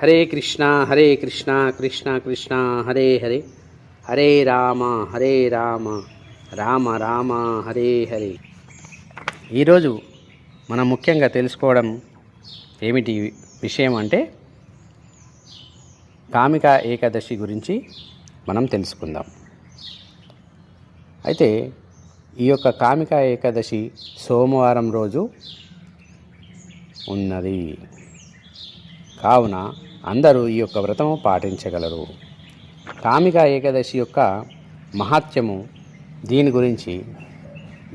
హరే కృష్ణ కృష్ణ కృష్ణ హరే హరే, హరే రామ రామ రామ హరే హరే. ఈరోజు మనం ముఖ్యంగా తెలుసుకోవడం ఏమిటి విషయం అంటే కామిక ఏకాదశి గురించి మనం తెలుసుకుందాం. అయితే ఈ యొక్క కామిక ఏకాదశి సోమవారం రోజు ఉన్నది కావున అందరూ ఈ యొక్క వ్రతము పాటించగలరు. కామిక ఏకాదశి యొక్క మహాత్మ్యము దీని గురించి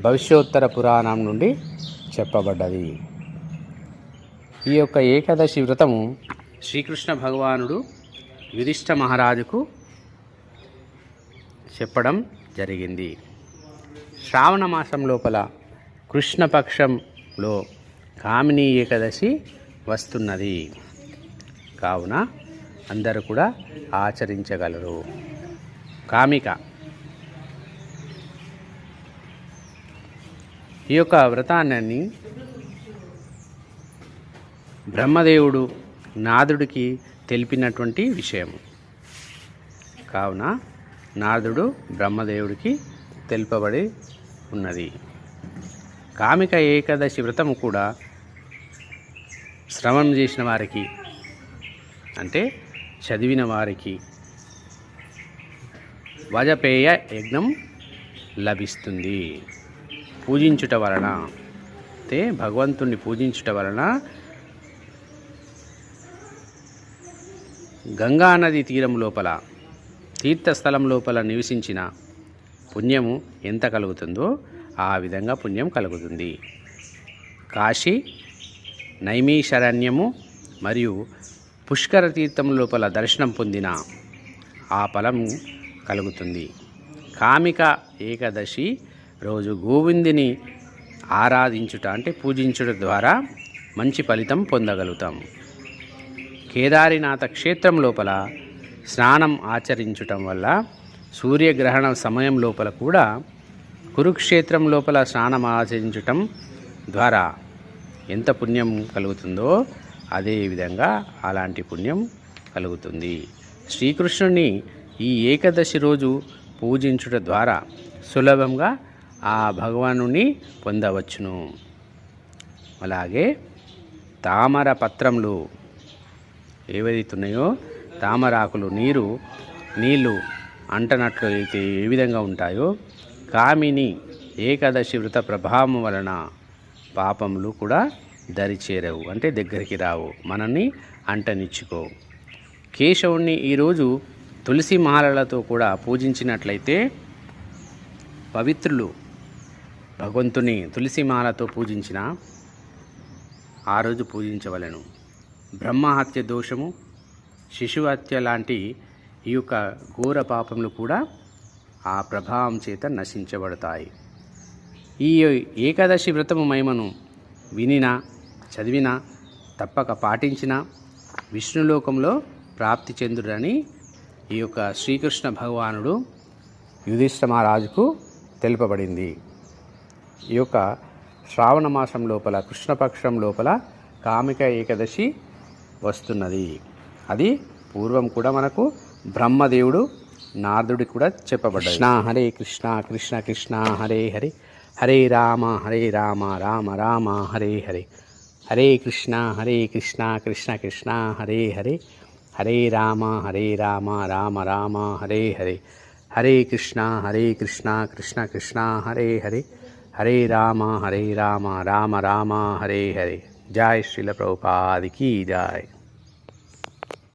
భవిష్యోత్తర పురాణం నుండి చెప్పబడ్డది. ఈ యొక్క ఏకాదశి వ్రతము శ్రీకృష్ణ భగవానుడు యుధిష్ఠ మహారాజుకు చెప్పడం జరిగింది. శ్రావణ మాసం లోపల కృష్ణపక్షంలో కామిని ఏకాదశి వస్తున్నది కావున అందరూ కూడా ఆచరించగలరు. కామిక ఈ యొక్క వ్రతాన్ని బ్రహ్మదేవుడు నారదుడికి తెలిపినటువంటి విషయం కావున నారదుడు బ్రహ్మదేవుడికి తెలుపబడి ఉన్నది. కామిక ఏకాదశి వ్రతము కూడా శ్రవణం చేసిన వారికి అంటే చదివిన వారికి వాజపేయ యజ్ఞం లభిస్తుంది. పూజించుట వలన అంటే భగవంతుణ్ణి పూజించుట వలన గంగా నది తీరం లోపల తీర్థస్థలం లోపల నివసించిన పుణ్యము ఎంత కలుగుతుందో ఆ విధంగా పుణ్యం కలుగుతుంది. కాశీ నైమిషారణ్యము మరియు పుష్కర తీర్థం లోపల దర్శనం పొందిన ఆ ఫలం కలుగుతుంది. కామిక ఏకాదశి రోజు గోవిందుని ఆరాధించుట అంటే పూజించుట ద్వారా మంచి ఫలితం పొందగలుగుతాం. కేదారినాథ క్షేత్రం లోపల స్నానం ఆచరించటం వల్ల సూర్యగ్రహణ సమయం లోపల కూడా కురుక్షేత్రం లోపల స్నానం ఆచరించటం ద్వారా ఎంత పుణ్యం కలుగుతుందో అదేవిధంగా అలాంటి పుణ్యం కలుగుతుంది. శ్రీకృష్ణుని ఈ ఏకాదశి రోజు పూజించుట ద్వారా సులభంగా ఆ భగవానుని పొందవచ్చును. అలాగే తామర పత్రములు ఏవైతున్నాయో తామరాకులు నీళ్ళు అంటనట్లు అయితే ఏ విధంగా ఉంటాయో కామిని ఏకాదశి వ్రత ప్రభావం వలన పాపములు కూడా దరిచేరవు అంటే దగ్గరికి రావు, మనల్ని అంటనిచ్చుకో. కేశవుణ్ణి ఈరోజు తులసి మాలలతో కూడా పూజించినట్లయితే పవిత్రులు. భగవంతుని తులసి మాలతో పూజించిన ఆ రోజు పూజించవలెను. బ్రహ్మహత్య దోషము, శిశుహత్య లాంటి ఈ యొక్క ఘోర పాపములు కూడా ఆ ప్రభావం చేత నశించబడతాయి. ఈ ఏకాదశి వ్రతము మహిమను వినినా చదివినా తప్పక పాటించిన విష్ణులోకంలో ప్రాప్తి చెందుడని ఈ యొక్క శ్రీకృష్ణ భగవానుడు యుధిష్ఠ మహారాజుకు తెలుపబడింది. ఈ యొక్క శ్రావణ మాసం లోపల కృష్ణపక్షం లోపల కామిక ఏకాదశి వస్తున్నది. అది పూర్వం కూడా మనకు బ్రహ్మదేవుడు నారదుడికి కూడా చెప్పబడ్డది. హరే కృష్ణ కృష్ణ కృష్ణ హరే హరే, హరే రామ రామ రామ హరే హరే, హరే కృష్ణ కృష్ణ కృష్ణ హరే హరే, హరే రామ రామ రామ హరే హరే, హరే కృష్ణ కృష్ణ కృష్ణ హరే హరే, హరే రామ రామ రామ హరే హరే. జై శ్రీల ప్రభుపాద కీ జై.